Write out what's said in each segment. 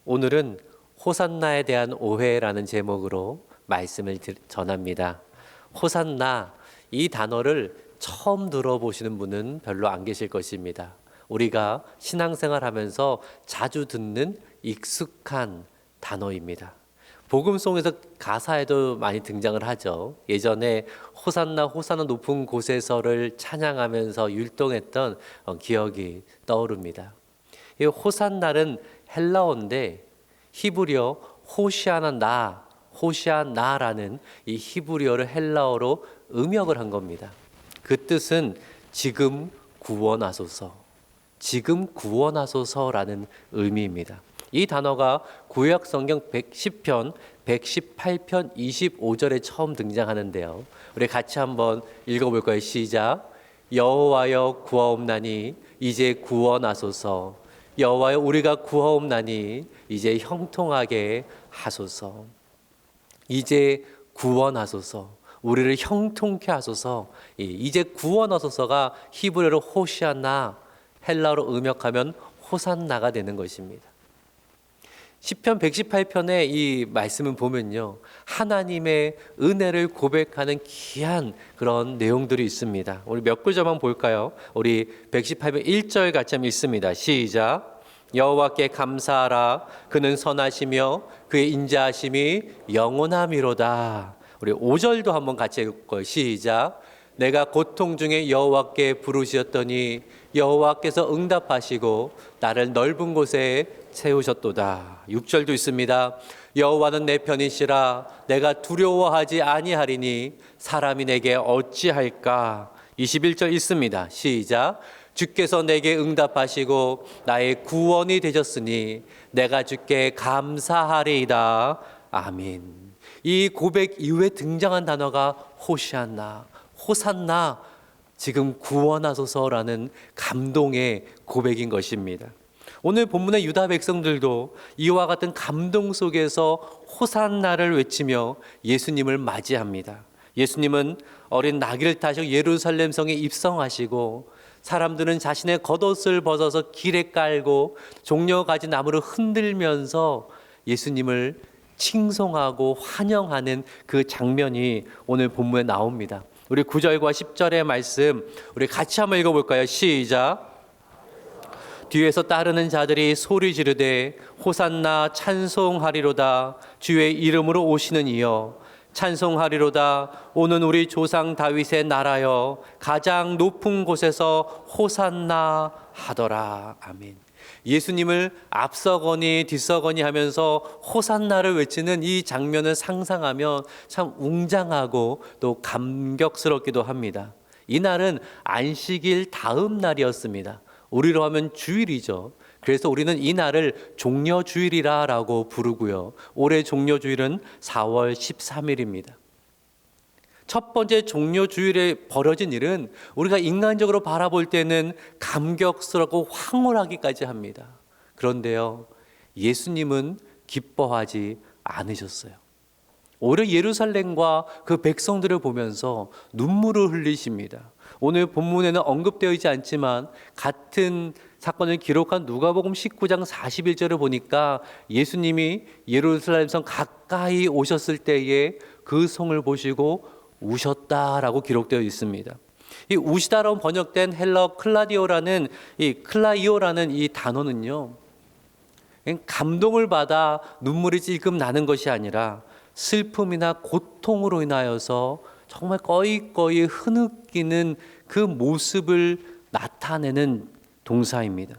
오늘은 호산나에 대한 오해라는 제목으로 말씀을 전합니다. 호산나, 이 단어를 처음 들어보시는 분은 별로 안 계실 것입니다. 우리가 신앙생활 하면서 자주 듣는 익숙한 단어입니다. 복음송에서 가사에도 많이 등장을 하죠. 예전에 호산나 호산나 높은 곳에서를 찬양하면서 율동했던 기억이 떠오릅니다. 이 호산나는 헬라어인데 히브리어 호시아나라는 이 히브리어를 헬라어로 음역을 한 겁니다. 그 뜻은 지금 구원하소서라는 의미입니다. 이 단어가 구약 성경 110편 118편 25절에 처음 등장하는데요. 우리 같이 한번 읽어볼까요? 시작. 여호와여 구하옵나니 이제 구원하소서. 여호와여 우리가 구하옵나니 이제 형통하게 하소서. 이제 구원하소서. 우리를 형통케 하소서. 이제 구원하소서가 히브리어로 호시아나, 헬라어로 음역하면 호산나가 되는 것입니다. 시편 118편의 이 말씀을 보면요, 하나님의 은혜를 고백하는 귀한 그런 내용들이 있습니다. 우리 몇 구절만 볼까요? 우리 118편 1절 같이 한번 읽습니다. 시작. 여호와께 감사하라. 그는 선하시며 그의 인자하심이 영원함이로다. 우리 5절도 한번 같이 읽을까요? 시작. 내가 고통 중에 여호와께 부르시었더니 여호와께서 응답하시고 나를 넓은 곳에 세우셨도다. 6절도 있습니다. 여호와는 내 편이시라. 내가 두려워하지 아니하리니 사람이 내게 어찌할까. 21절 있습니다. 시작. 주께서 내게 응답하시고 나의 구원이 되셨으니 내가 주께 감사하리이다. 아멘. 이 고백 이후에 등장한 단어가 호산나, 지금 구원하소서라는 감동의 고백인 것입니다. 오늘 본문의 유다 백성들도 이와 같은 감동 속에서 호산나를 외치며 예수님을 맞이합니다. 예수님은 어린 나귀를 타시고 예루살렘 성에 입성하시고 사람들은 자신의 겉옷을 벗어서 길에 깔고 종려 가진 나무를 흔들면서 예수님을 칭송하고 환영하는 그 장면이 오늘 본문에 나옵니다. 우리 9절과 10절의 말씀 우리 같이 한번 읽어볼까요? 시작. 뒤에서 따르는 자들이 소리 지르되 호산나 찬송하리로다. 주의 이름으로 오시는 이여 찬송하리로다. 오는 우리 조상 다윗의 나라여 가장 높은 곳에서 호산나 하더라. 아멘. 예수님을 앞서거니 뒤서거니 하면서 호산나를 외치는 이 장면을 상상하면 참 웅장하고 또 감격스럽기도 합니다. 이날은 안식일 다음 날이었습니다. 우리로 하면 주일이죠. 그래서 우리는 이 날을 종려주일이라고 부르고요. 올해 종려주일은 4월 13일입니다. 첫 번째 종려주일에 벌어진 일은 우리가 인간적으로 바라볼 때는 감격스럽고 황홀하기까지 합니다. 그런데요, 예수님은 기뻐하지 않으셨어요. 오히려 예루살렘과 그 백성들을 보면서 눈물을 흘리십니다. 오늘 본문에는 언급되어 있지 않지만 같은 사건을 기록한 누가복음 19장 41절을 보니까 예수님이 예루살렘 성 가까이 오셨을 때에 그 성을 보시고 우셨다라고 기록되어 있습니다. 이 우시다라고 번역된 헬라어 클라이오라는 이 단어는요, 감동을 받아 눈물이 찔끔 나는 것이 아니라 슬픔이나 고통으로 인하여서 정말 꺼이꺼이 흐느끼는 그 모습을 나타내는 동사입니다.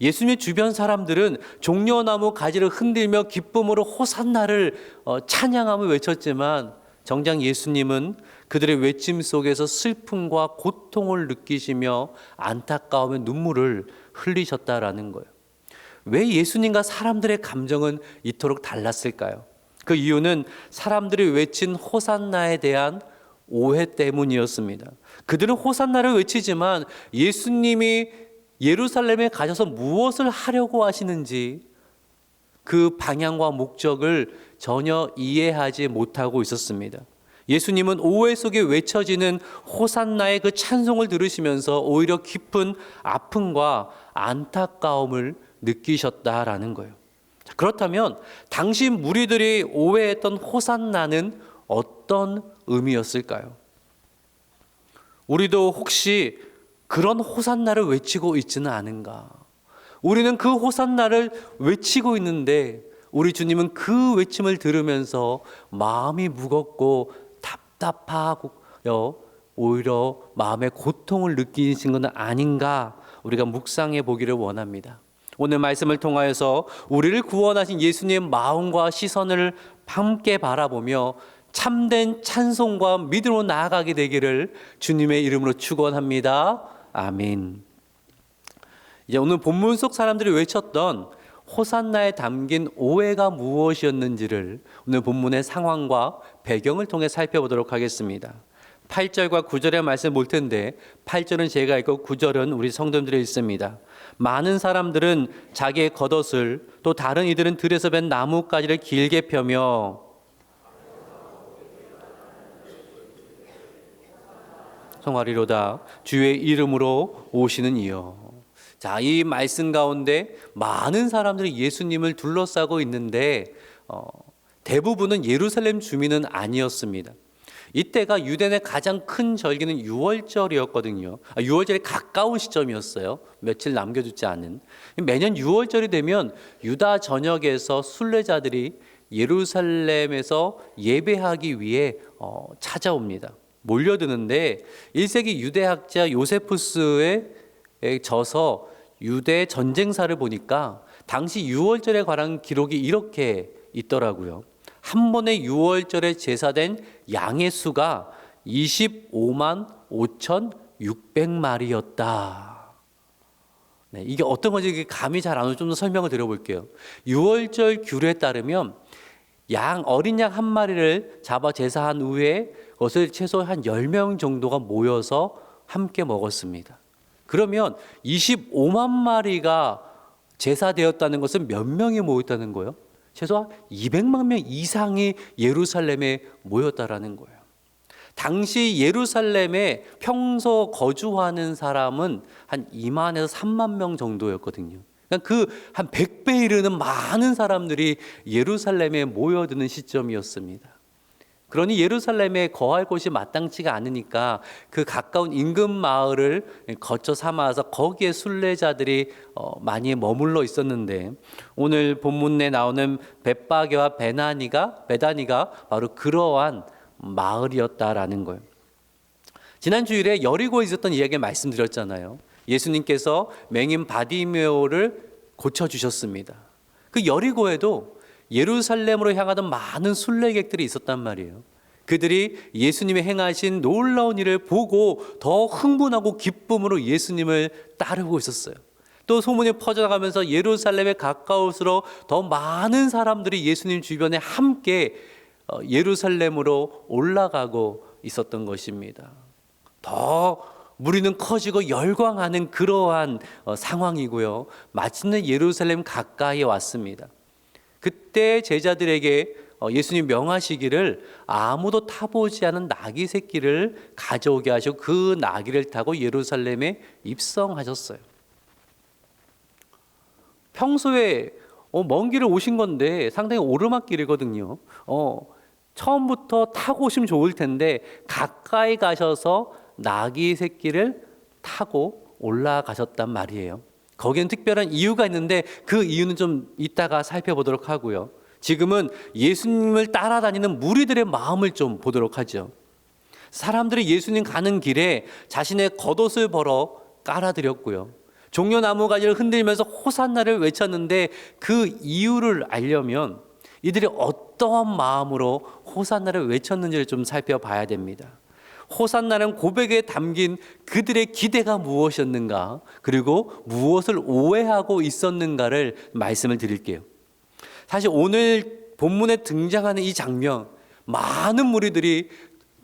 예수님의 주변 사람들은 종려나무 가지를 흔들며 기쁨으로 호산나를 찬양하며 외쳤지만 정작 예수님은 그들의 외침 속에서 슬픔과 고통을 느끼시며 안타까움의 눈물을 흘리셨다라는 거예요. 왜 예수님과 사람들의 감정은 이토록 달랐을까요? 그 이유는 사람들이 외친 호산나에 대한 오해 때문이었습니다. 그들은 호산나를 외치지만 예수님이 예루살렘에 가셔서 무엇을 하려고 하시는지 그 방향과 목적을 전혀 이해하지 못하고 있었습니다. 예수님은 오해 속에 외쳐지는 호산나의 그 찬송을 들으시면서 오히려 깊은 아픔과 안타까움을 느끼셨다라는 거예요. 그렇다면 당시 무리들이 오해했던 호산나는 어떤 의미였을까요? 우리도 혹시 그런 호산나를 외치고 있지는 않은가? 우리는 그 호산나를 외치고 있는데 우리 주님은 그 외침을 들으면서 마음이 무겁고 답답하고요, 오히려 마음의 고통을 느끼신 것은 아닌가, 우리가 묵상해 보기를 원합니다. 오늘 말씀을 통하여서 우리를 구원하신 예수님의 마음과 시선을 함께 바라보며 참된 찬송과 믿음으로 나아가게 되기를 주님의 이름으로 축원합니다. 아멘. 이제 오늘 본문 속 사람들이 외쳤던 호산나에 담긴 오해가 무엇이었는지를 오늘 본문의 상황과 배경을 통해 살펴보도록 하겠습니다. 8절과 9절의 말씀 볼 텐데 8절은 제가 읽고 9절은 우리 성도님들이 있습니다. 많은 사람들은 자기의 겉옷을, 또 다른 이들은 들에서 벤 나뭇가지를 길게 펴며 성하리로다 주의 이름으로 오시는 이여. 자, 이 말씀 가운데 많은 사람들이 예수님을 둘러싸고 있는데 대부분은 예루살렘 주민은 아니었습니다. 이때가 유대인의 가장 큰 절기는 유월절이었거든요. 6월절에 가까운 시점이었어요. 며칠 남겨두지 않은. 매년 6월절이 되면 유다 전역에서 순례자들이 예루살렘에서 예배하기 위해 찾아옵니다. 몰려드는데 1세기 유대학자 요세푸스에 져서 유대 전쟁사를 보니까 당시 유월절에 관한 기록이 이렇게 있더라고요. 한 번에 유월절에 제사된 양의 수가 25만 5,600마리였다. 네, 이게 어떤 건지 감이 잘 안 오죠. 좀 더 설명을 드려볼게요. 유월절 규례에 따르면 어린 양 한 마리를 잡아 제사한 후에 그것을 최소 한 10명 정도가 모여서 함께 먹었습니다. 그러면 25만 마리가 제사되었다는 것은 몇 명이 모였다는 거예요? 최소한 200만 명 이상이 예루살렘에 모였다라는 거예요. 당시 예루살렘에 평소 거주하는 사람은 한 2만에서 3만 명 정도였거든요. 그러니까 그 한 100배 이르는 많은 사람들이 예루살렘에 모여드는 시점이었습니다. 그러니 예루살렘에 거할 곳이 마땅치가 않으니까 그 가까운 인근 마을을 거쳐 삼아서 거기에 순례자들이 많이 머물러 있었는데 오늘 본문에 나오는 벳바게와 베다니가 바로 그러한 마을이었다라는 거예요. 지난 주일에 여리고에 있었던 이야기 말씀드렸잖아요. 예수님께서 맹인 바디메오를 고쳐주셨습니다. 그 여리고에도 예루살렘으로 향하던 많은 순례객들이 있었단 말이에요. 그들이 예수님이 행하신 놀라운 일을 보고 더 흥분하고 기쁨으로 예수님을 따르고 있었어요. 또 소문이 퍼져나가면서 예루살렘에 가까울수록 더 많은 사람들이 예수님 주변에 함께 예루살렘으로 올라가고 있었던 것입니다. 더 무리는 커지고 열광하는 그러한 상황이고요. 마침내 예루살렘 가까이에 왔습니다. 그때 제자들에게 예수님 명하시기를 아무도 타보지 않은 나귀 새끼를 가져오게 하시고 그 나귀를 타고 예루살렘에 입성하셨어요. 평소에 먼 길을 오신 건데 상당히 오르막길이거든요. 처음부터 타고 오시면 좋을 텐데 가까이 가셔서 나귀 새끼를 타고 올라가셨단 말이에요. 거기는 특별한 이유가 있는데 그 이유는 좀 이따가 살펴보도록 하고요. 지금은 예수님을 따라다니는 무리들의 마음을 좀 보도록 하죠. 사람들이 예수님 가는 길에 자신의 겉옷을 벌어 깔아드렸고요. 종려나무 가지를 흔들면서 호산나를 외쳤는데 그 이유를 알려면 이들이 어떠한 마음으로 호산나를 외쳤는지를 좀 살펴봐야 됩니다. 호산나는 고백에 담긴 그들의 기대가 무엇이었는가, 그리고 무엇을 오해하고 있었는가를 말씀을 드릴게요. 사실 오늘 본문에 등장하는 이 장면, 많은 무리들이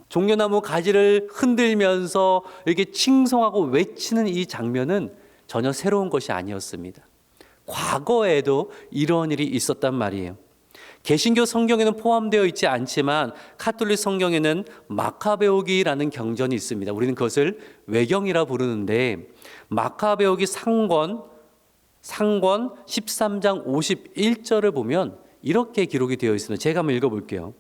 종려나무 가지를 흔들면서 이렇게 칭송하고 외치는 이 장면은 전혀 새로운 것이 아니었습니다. 과거에도 이런 일이 있었단 말이에요. 개신교 성경에는 포함되어 있지 않지만 카톨릭 성경에는 마카베오기라는 경전이 있습니다. 우리는 그것을 외경이라 부르는데 마카베오기 상권 상권 13장 51절을 보면 이렇게 기록이 되어 있습니다. 제가 한번 읽어볼게요.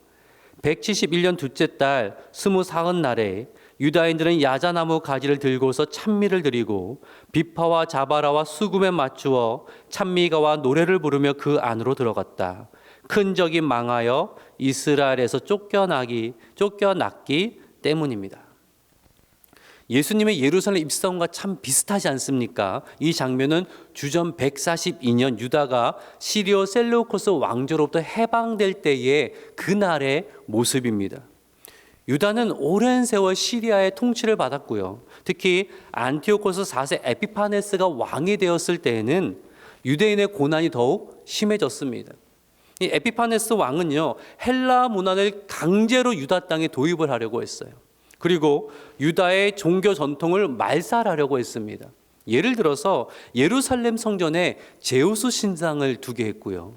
171년 둘째 달 24날에 유다인들은 야자나무 가지를 들고서 찬미를 드리고 비파와 자바라와 수금에 맞추어 찬미가와 노래를 부르며 그 안으로 들어갔다. 큰 적이 망하여 이스라엘에서 쫓겨났기 때문입니다. 예수님의 예루살렘 입성과 참 비슷하지 않습니까? 이 장면은 주전 142년 유다가 시리오 셀루코스 왕조로부터 해방될 때의 그날의 모습입니다. 유다는 오랜 세월 시리아의 통치를 받았고요. 특히 안티오코스 4세 에피파네스가 왕이 되었을 때에는 유대인의 고난이 더욱 심해졌습니다. 이 에피파네스 왕은요, 헬라 문화를 강제로 유다 땅에 도입을 하려고 했어요. 그리고 유다의 종교 전통을 말살하려고 했습니다. 예를 들어서 예루살렘 성전에 제우스 신상을 두게 했고요.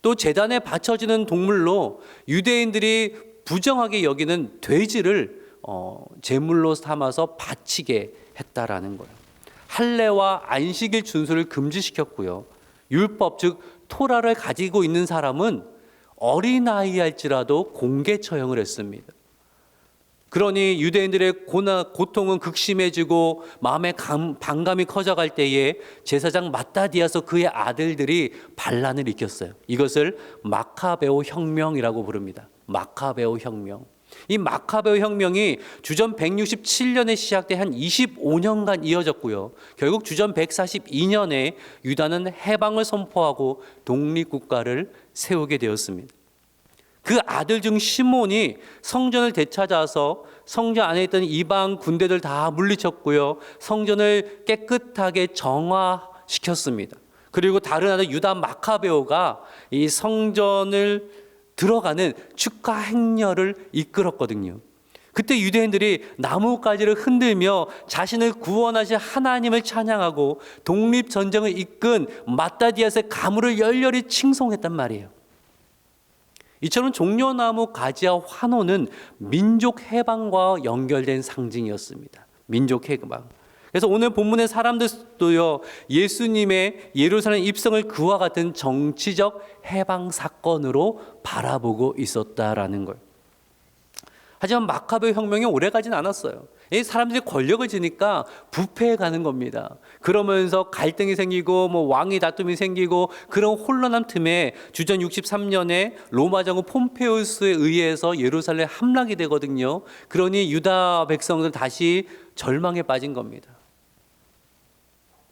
또 제단에 바쳐지는 동물로 유대인들이 부정하게 여기는 돼지를 제물로 삼아서 바치게 했다라는 거예요. 할례와 안식일 준수를 금지시켰고요. 율법 즉 토라를 가지고 있는 사람은 어린아이일지라도 공개 처형을 했습니다. 그러니 유대인들의 고통은 극심해지고 마음의 반감이 커져갈 때에 제사장 마따디아서 그의 아들들이 반란을 일으켰어요. 이것을 마카베오 혁명이라고 부릅니다. 마카베오 혁명. 이 마카베오 혁명이 주전 167년에 시작돼 한 25년간 이어졌고요. 결국 주전 142년에 유다는 해방을 선포하고 독립국가를 세우게 되었습니다. 그 아들 중 시몬이 성전을 되찾아서 성전 안에 있던 이방 군대들 다 물리쳤고요. 성전을 깨끗하게 정화시켰습니다. 그리고 다른 아들 유다 마카베오가 이 성전을 들어가는 축하 행렬을 이끌었거든요. 그때 유대인들이 나뭇가지를 흔들며 자신을 구원하신 하나님을 찬양하고 독립전쟁을 이끈 마따디아스의 가문을 열렬히 칭송했단 말이에요. 이처럼 종려나무 가지와 환호는 민족 해방과 연결된 상징이었습니다. 민족 해방. 그래서 오늘 본문의 사람들도요, 예수님의 예루살렘 입성을 그와 같은 정치적 해방 사건으로 바라보고 있었다라는 거예요. 하지만 마카베오 혁명이 오래가진 않았어요. 이 사람들이 권력을 지니까 부패해 가는 겁니다. 그러면서 갈등이 생기고 왕위 다툼이 생기고 그런 혼란한 틈에 주전 63년에 로마 장군 폼페우스에 의해서 예루살렘 함락이 되거든요. 그러니 유다 백성들 다시 절망에 빠진 겁니다.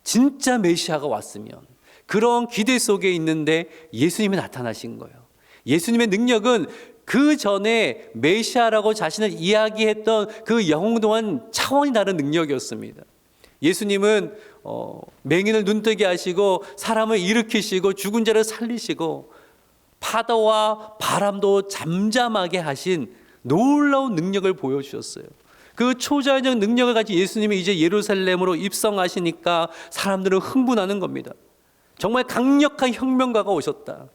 진짜 메시아가 왔으면 그런 기대 속에 있는데 예수님이 나타나신 거예요. 예수님의 능력은 그 전에 메시아라고 자신을 이야기했던 그 영웅동안 차원이 다른 능력이었습니다. 예수님은 맹인을 눈뜨게 하시고 사람을 일으키시고 죽은 자를 살리시고 파도와 바람도 잠잠하게 하신 놀라운 능력을 보여주셨어요. 그 초자연적 능력을 가진 예수님이 이제 예루살렘으로 입성하시니까 사람들은 흥분하는 겁니다. 정말 강력한 혁명가가 오셨다.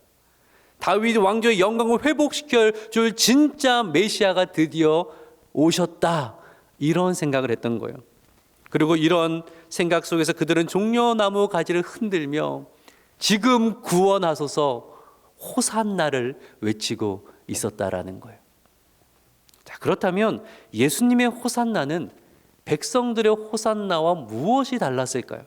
다윗 왕조의 영광을 회복시켜 줄 진짜 메시아가 드디어 오셨다. 이런 생각을 했던 거예요. 그리고 이런 생각 속에서 그들은 종려나무 가지를 흔들며 지금 구원하소서 호산나를 외치고 있었다라는 거예요. 자, 그렇다면 예수님의 호산나는 백성들의 호산나와 무엇이 달랐을까요?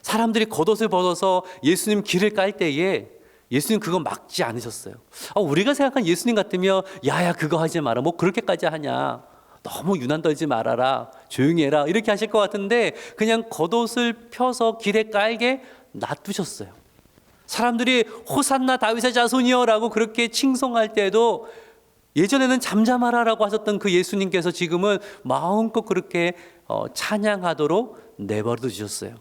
사람들이 겉옷을 벗어서 예수님 길을 깔 때에 예수님 그거 막지 않으셨어요. 우리가 생각한 예수님 같으면 야야 그거 하지 마라. 뭐 그렇게까지 하냐. 너무 유난 떨지 말아라. 조용히 해라. 이렇게 하실 것 같은데 그냥 겉옷을 펴서 길에 깔게 놔두셨어요. 사람들이 호산나 다윗의 자손이여 라고 그렇게 칭송할 때도 예전에는 잠잠하라라고 하셨던 그 예수님께서 지금은 마음껏 그렇게 찬양하도록 내버려 두셨어요.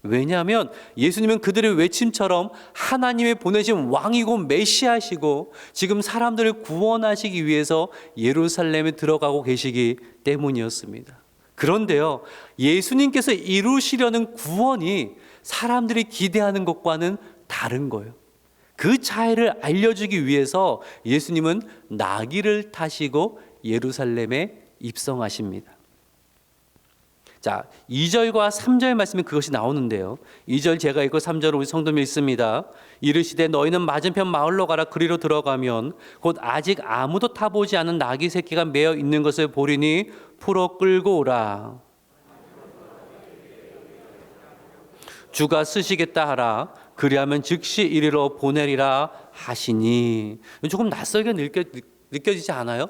왜냐하면 예수님은 그들의 외침처럼 하나님의 보내신 왕이고 메시아시고 지금 사람들을 구원하시기 위해서 예루살렘에 들어가고 계시기 때문이었습니다. 그런데요, 예수님께서 이루시려는 구원이 사람들이 기대하는 것과는 다른 거예요. 그 차이를 알려주기 위해서 예수님은 나귀를 타시고 예루살렘에 입성하십니다. 자, 2절과 3절 말씀에 그것이 나오는데요. 2절 제가 읽고 3절 우리 성도님 읽습니다. 이르시되 너희는 맞은편 마을로 가라. 그리로 들어가면 곧 아직 아무도 타보지 않은 나귀 새끼가 매어 있는 것을 보리니 풀어 끌고 오라. 주가 쓰시겠다 하라. 그리하면 즉시 이리로 보내리라 하시니. 조금 낯설게 느껴지지 않아요?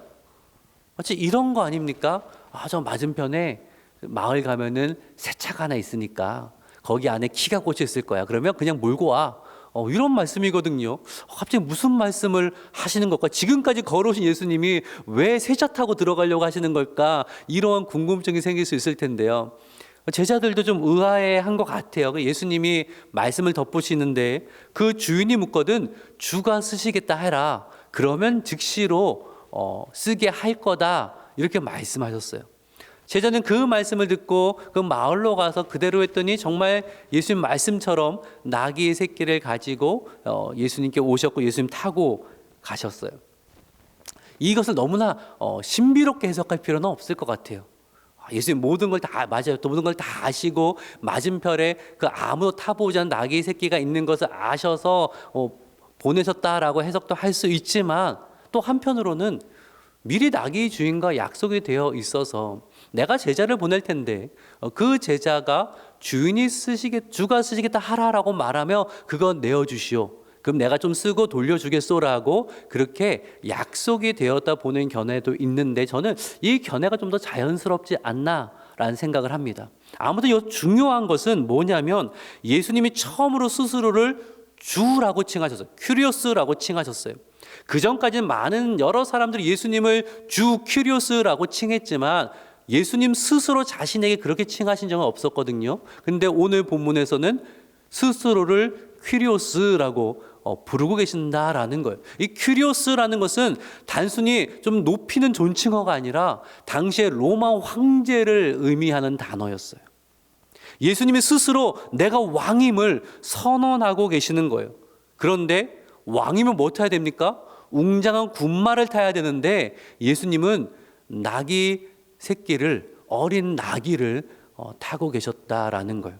마치 이런 거 아닙니까? 저 맞은편에 마을 가면은 새 차가 하나 있으니까 거기 안에 키가 꽂혀 있을 거야. 그러면 그냥 몰고 와. 이런 말씀이거든요. 갑자기 무슨 말씀을 하시는 걸까? 지금까지 걸어오신 예수님이 왜 새 차 타고 들어가려고 하시는 걸까? 이런 궁금증이 생길 수 있을 텐데요. 제자들도 좀 의아해한 것 같아요. 예수님이 말씀을 덧붙이는데 그 주인이 묻거든 주가 쓰시겠다 해라. 그러면 즉시로 쓰게 할 거다. 이렇게 말씀하셨어요. 제자는 그 말씀을 듣고 그 마을로 가서 그대로 했더니 정말 예수님 말씀처럼 나귀 새끼를 가지고 예수님께 오셨고 예수님 타고 가셨어요. 이것을 너무나 신비롭게 해석할 필요는 없을 것 같아요. 예수님 모든 걸 다 맞아요. 또 모든 걸 다 아시고 맞은편에 그 아무도 타보지 않은 나귀 새끼가 있는 것을 아셔서 보내셨다라고 해석도 할 수 있지만 또 한편으로는 미리 나귀 주인과 약속이 되어 있어서 내가 제자를 보낼 텐데 그 제자가 주가 쓰시겠다 하라라고 말하며 그거 내어주시오. 그럼 내가 좀 쓰고 돌려주겠소라고 그렇게 약속이 되었다 보는 견해도 있는데 저는 이 견해가 좀 더 자연스럽지 않나라는 생각을 합니다. 아무튼 이 중요한 것은 뭐냐면 예수님이 처음으로 스스로를 주라고 칭하셨어요. 큐리오스라고 칭하셨어요. 그 전까지는 많은 여러 사람들이 예수님을 주 큐리오스라고 칭했지만 예수님 스스로 자신에게 그렇게 칭하신 적은 없었거든요. 근데 오늘 본문에서는 스스로를 퀴리오스라고 부르고 계신다라는 거예요. 이 퀴리오스라는 것은 단순히 좀 높이는 존칭어가 아니라 당시의 로마 황제를 의미하는 단어였어요. 예수님이 스스로 내가 왕임을 선언하고 계시는 거예요. 그런데 왕이면 뭐 타야 됩니까? 웅장한 군마를 타야 되는데 예수님은 나귀 새끼를 어린 나귀를 타고 계셨다라는 거예요.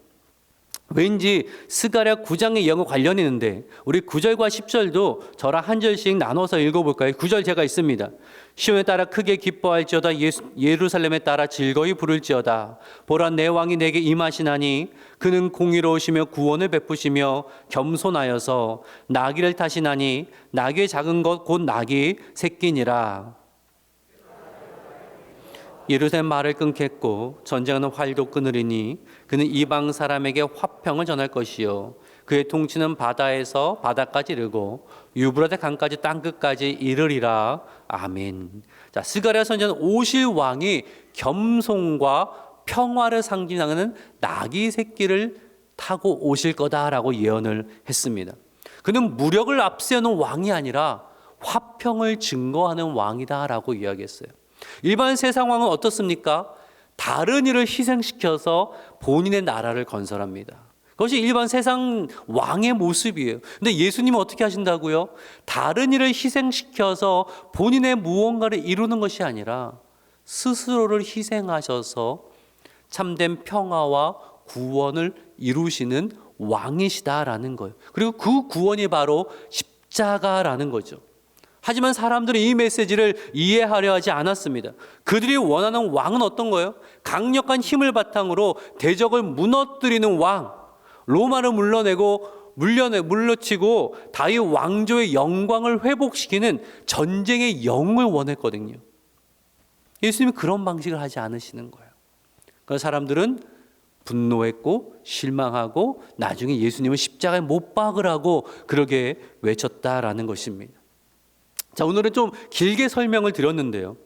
왠지 스가랴 9장의 영어 관련이 있는데 우리 9절과 10절도 저랑 한 절씩 나눠서 읽어볼까요? 9절 제가 있습니다. 시온에 따라 크게 기뻐할지어다 예루살렘에 따라 즐거이 부를지어다. 보라 내 왕이 내게 임하시나니 그는 공의로우시며 구원을 베푸시며 겸손하여서 나귀를 타시나니 나귀의 작은 것 곧 나귀 새끼니라. 예루살렘 말을 끊겠고 전쟁하는 활도 끊으리니 그는 이방 사람에게 화평을 전할 것이요 그의 통치는 바다에서 바다까지 이르고 유브라데 강까지 땅끝까지 이르리라. 아멘. 자, 스가랴 선지자는 오실 왕이 겸손과 평화를 상징하는 나귀 새끼를 타고 오실 거다라고 예언을 했습니다. 그는 무력을 앞세우는 왕이 아니라 화평을 증거하는 왕이다라고 이야기했어요. 일반 세상 왕은 어떻습니까? 다른 이를 희생시켜서 본인의 나라를 건설합니다. 그것이 일반 세상 왕의 모습이에요. 근데 예수님은 어떻게 하신다고요? 다른 이를 희생시켜서 본인의 무언가를 이루는 것이 아니라 스스로를 희생하셔서 참된 평화와 구원을 이루시는 왕이시다라는 거예요. 그리고 그 구원이 바로 십자가라는 거죠. 하지만 사람들이 이 메시지를 이해하려 하지 않았습니다. 그들이 원하는 왕은 어떤 거예요? 강력한 힘을 바탕으로 대적을 무너뜨리는 왕, 로마를 물러치고 다윗 왕조의 영광을 회복시키는 전쟁의 영을 원했거든요. 예수님이 그런 방식을 하지 않으시는 거예요. 그래서 사람들은 분노했고 실망하고 나중에 예수님을 십자가에 못 박으라고 그렇게 외쳤다라는 것입니다. 자, 오늘은 좀 길게 설명을 드렸는데요.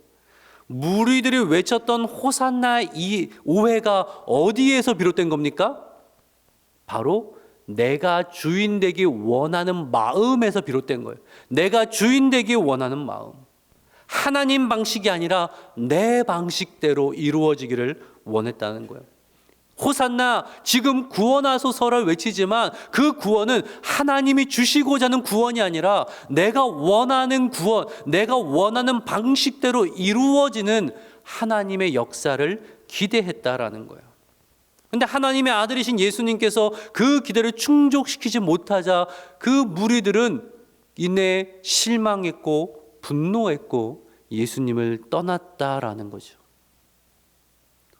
무리들이 외쳤던 호산나 이 오해가 어디에서 비롯된 겁니까? 바로 내가 주인 되기 원하는 마음에서 비롯된 거예요. 내가 주인 되기 원하는 마음. 하나님 방식이 아니라 내 방식대로 이루어지기를 원했다는 거예요. 호산나 지금 구원하소서를 외치지만 그 구원은 하나님이 주시고자 하는 구원이 아니라 내가 원하는 구원, 내가 원하는 방식대로 이루어지는 하나님의 역사를 기대했다라는 거예요. 근데 하나님의 아들이신 예수님께서 그 기대를 충족시키지 못하자 그 무리들은 이내 실망했고 분노했고 예수님을 떠났다라는 거죠.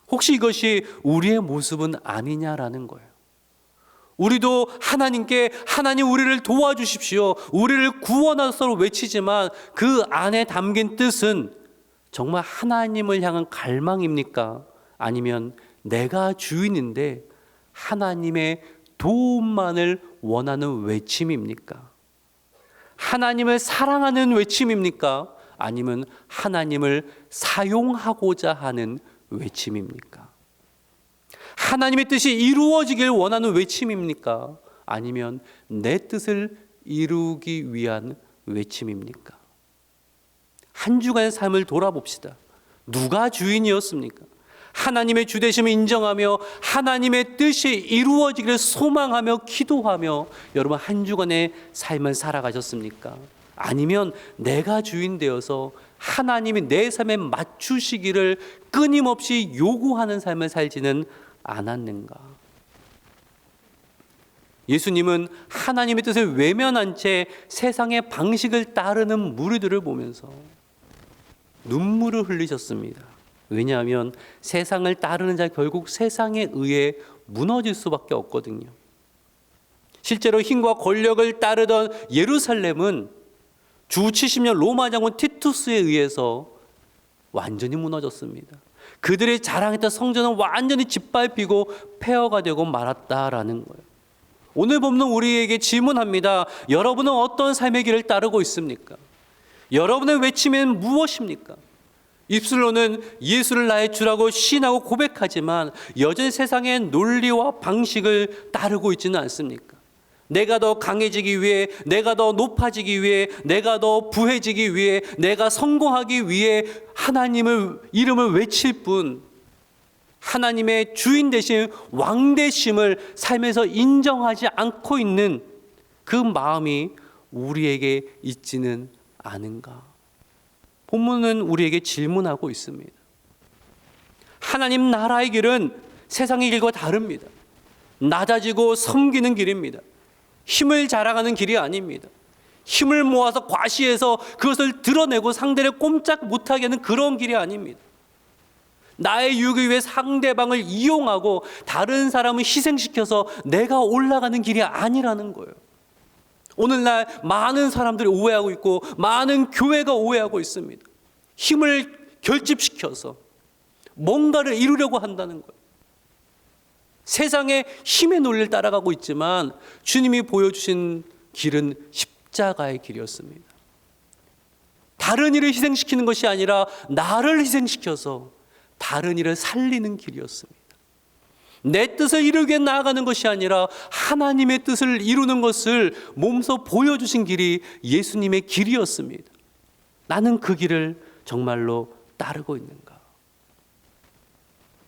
혹시 이것이 우리의 모습은 아니냐라는 거예요. 우리도 하나님께 하나님 우리를 도와주십시오, 우리를 구원하소서 외치지만 그 안에 담긴 뜻은 정말 하나님을 향한 갈망입니까? 아니면 내가 주인인데 하나님의 도움만을 원하는 외침입니까? 하나님을 사랑하는 외침입니까? 아니면 하나님을 사용하고자 하는 외침입니까? 하나님의 뜻이 이루어지길 원하는 외침입니까? 아니면 내 뜻을 이루기 위한 외침입니까? 한 주간의 삶을 돌아봅시다. 누가 주인이었습니까? 하나님의 주되심을 인정하며 하나님의 뜻이 이루어지기를 소망하며 기도하며 여러분 한 주간의 삶을 살아가셨습니까? 아니면 내가 주인 되어서 하나님이 내 삶에 맞추시기를 끊임없이 요구하는 삶을 살지는 않았는가? 예수님은 하나님의 뜻을 외면한 채 세상의 방식을 따르는 무리들을 보면서 눈물을 흘리셨습니다. 왜냐하면 세상을 따르는 자 결국 세상에 의해 무너질 수밖에 없거든요. 실제로 힘과 권력을 따르던 예루살렘은 주 70년 로마 장군 티투스에 의해서 완전히 무너졌습니다. 그들이 자랑했던 성전은 완전히 짓밟히고 폐허가 되고 말았다라는 거예요. 오늘 본문 우리에게 질문합니다. 여러분은 어떤 삶의 길을 따르고 있습니까? 여러분의 외침은 무엇입니까? 입술로는 예수를 나의 주라고 시인하고 고백하지만 여전히 세상의 논리와 방식을 따르고 있지는 않습니까? 내가 더 강해지기 위해, 내가 더 높아지기 위해, 내가 더 부해지기 위해, 내가 성공하기 위해 하나님의 이름을 외칠 뿐 하나님의 주인 되신 왕 되심을 삶에서 인정하지 않고 있는 그 마음이 우리에게 있지는 않은가? 본문은 우리에게 질문하고 있습니다. 하나님 나라의 길은 세상의 길과 다릅니다. 낮아지고 섬기는 길입니다. 힘을 자랑하는 길이 아닙니다. 힘을 모아서 과시해서 그것을 드러내고 상대를 꼼짝 못하게 하는 그런 길이 아닙니다. 나의 유익을 위해 상대방을 이용하고 다른 사람을 희생시켜서 내가 올라가는 길이 아니라는 거예요. 오늘날 많은 사람들이 오해하고 있고 많은 교회가 오해하고 있습니다. 힘을 결집시켜서 뭔가를 이루려고 한다는 거예요. 세상의 힘의 논리를 따라가고 있지만 주님이 보여주신 길은 십자가의 길이었습니다. 다른 일을 희생시키는 것이 아니라 나를 희생시켜서 다른 일을 살리는 길이었습니다. 내 뜻을 이루기 위해 나아가는 것이 아니라 하나님의 뜻을 이루는 것을 몸소 보여주신 길이 예수님의 길이었습니다. 나는 그 길을 정말로 따르고 있는가?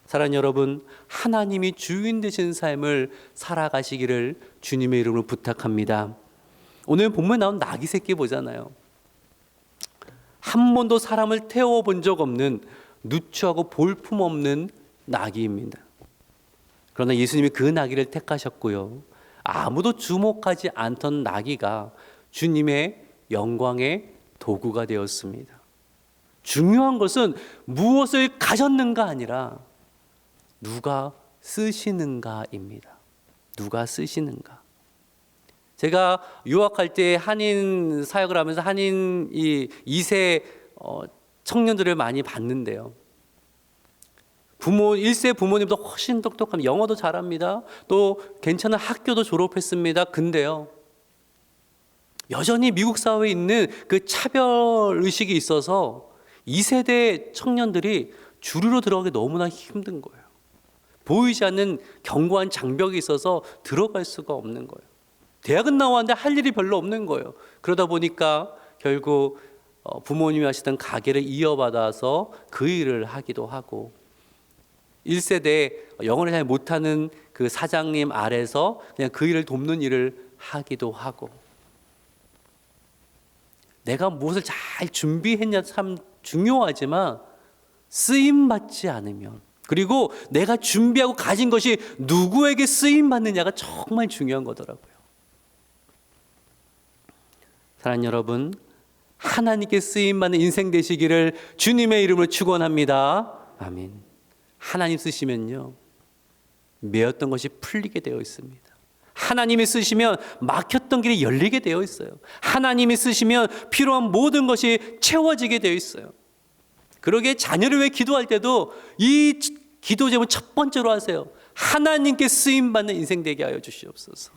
사랑하는 여러분, 하나님이 주인 되신 삶을 살아가시기를 주님의 이름으로 부탁합니다. 오늘 본문에 나온 나귀 새끼 보잖아요. 한 번도 사람을 태워본 적 없는 누추하고 볼품없는 나귀입니다. 그러나 예수님이 그 나귀를 택하셨고요. 아무도 주목하지 않던 나귀가 주님의 영광의 도구가 되었습니다. 중요한 것은 무엇을 가졌는가 아니라 누가 쓰시는가입니다. 누가 쓰시는가. 제가 유학할 때 한인 사역을 하면서 한인 이 2세 청년들을 많이 봤는데요. 1세 부모님도 훨씬 똑똑합니다. 영어도 잘합니다. 또 괜찮은 학교도 졸업했습니다. 근데요, 여전히 미국 사회에 있는 그 차별 의식이 있어서 2세대 청년들이 주류로 들어가기 너무나 힘든 거예요. 보이지 않는 견고한 장벽이 있어서 들어갈 수가 없는 거예요. 대학은 나왔는데 할 일이 별로 없는 거예요. 그러다 보니까 결국 부모님이 하시던 가게를 이어받아서 그 일을 하기도 하고, 1세대 영어를 잘 못하는 그 사장님 아래서 그냥 그 일을 돕는 일을 하기도 하고, 내가 무엇을 잘 준비했냐 참 중요하지만 쓰임받지 않으면 그리고 내가 준비하고 가진 것이 누구에게 쓰임 받느냐가 정말 중요한 거더라고요. 사랑하는 여러분, 하나님께 쓰임 받는 인생 되시기를 주님의 이름으로 축원합니다. 아멘. 하나님 쓰시면요, 메었던 것이 풀리게 되어 있습니다. 하나님이 쓰시면 막혔던 길이 열리게 되어 있어요. 하나님이 쓰시면 필요한 모든 것이 채워지게 되어 있어요. 그러기에 자녀를 위해 기도할 때도 이 기도 제목 첫 번째로 하세요. 하나님께 쓰임받는 인생 되게 하여 주시옵소서.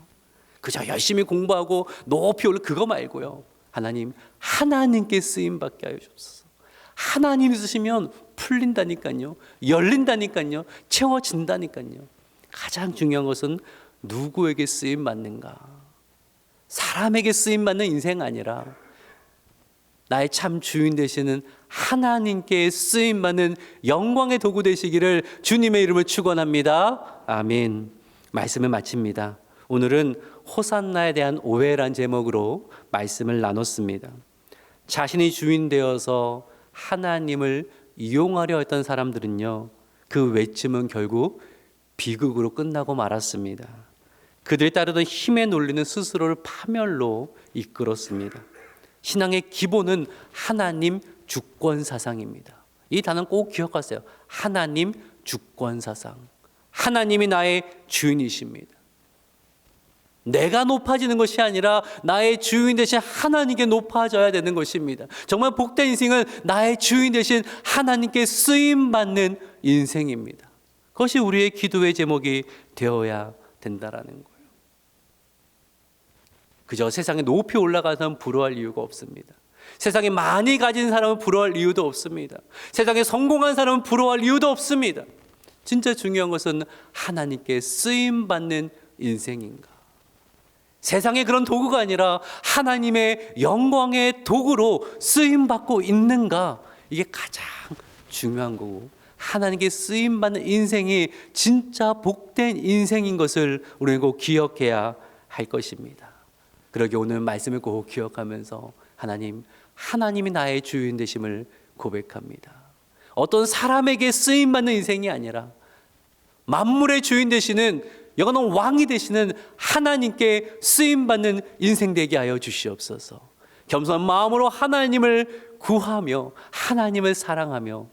그저 열심히 공부하고 높이 올라 그거 말고요. 하나님께 쓰임받게 하여 주옵소서. 하나님이 쓰시면 풀린다니까요. 열린다니까요. 채워진다니까요. 가장 중요한 것은 누구에게 쓰임받는가? 사람에게 쓰임받는 인생 아니라 나의 참 주인 되시는 하나님께 쓰임받는 영광의 도구 되시기를 주님의 이름을 축원합니다. 아멘. 말씀을 마칩니다. 오늘은 호산나에 대한 오해란 제목으로 말씀을 나눴습니다. 자신이 주인 되어서 하나님을 이용하려 했던 사람들은요, 그 외침은 결국 비극으로 끝나고 말았습니다. 그들이 따르던 힘의 논리는 스스로를 파멸로 이끌었습니다. 신앙의 기본은 하나님 주권 사상입니다. 이 단어는 꼭 기억하세요. 하나님 주권 사상. 하나님이 나의 주인이십니다. 내가 높아지는 것이 아니라 나의 주인 대신 하나님께 높아져야 되는 것입니다. 정말 복된 인생은 나의 주인 대신 하나님께 쓰임받는 인생입니다. 그것이 우리의 기도의 제목이 되어야 된다라는 거예요. 그저 세상에 높이 올라가서는 부러워할 이유가 없습니다. 세상에 많이 가진 사람은 부러워할 이유도 없습니다. 세상에 성공한 사람은 부러워할 이유도 없습니다. 진짜 중요한 것은 하나님께 쓰임받는 인생인가? 세상의 그런 도구가 아니라 하나님의 영광의 도구로 쓰임받고 있는가? 이게 가장 중요한 거고, 하나님께 쓰임받는 인생이 진짜 복된 인생인 것을 우리는 꼭 기억해야 할 것입니다. 그러기 오늘 말씀을 꼭 기억하면서 하나님이 나의 주인 되심을 고백합니다. 어떤 사람에게 쓰임받는 인생이 아니라 만물의 주인 되시는 영원한 왕이 되시는 하나님께 쓰임받는 인생 되게 하여 주시옵소서. 겸손한 마음으로 하나님을 구하며 하나님을 사랑하며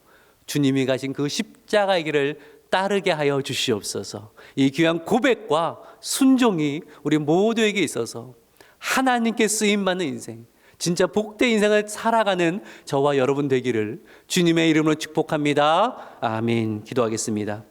주님이 가신 그 십자가의 길을 따르게 하여 주시옵소서. 이 귀한 고백과 순종이 우리 모두에게 있어서 하나님께 쓰임받는 인생, 진짜 복된 인생을 살아가는 저와 여러분 되기를 주님의 이름으로 축복합니다. 아멘. 기도하겠습니다.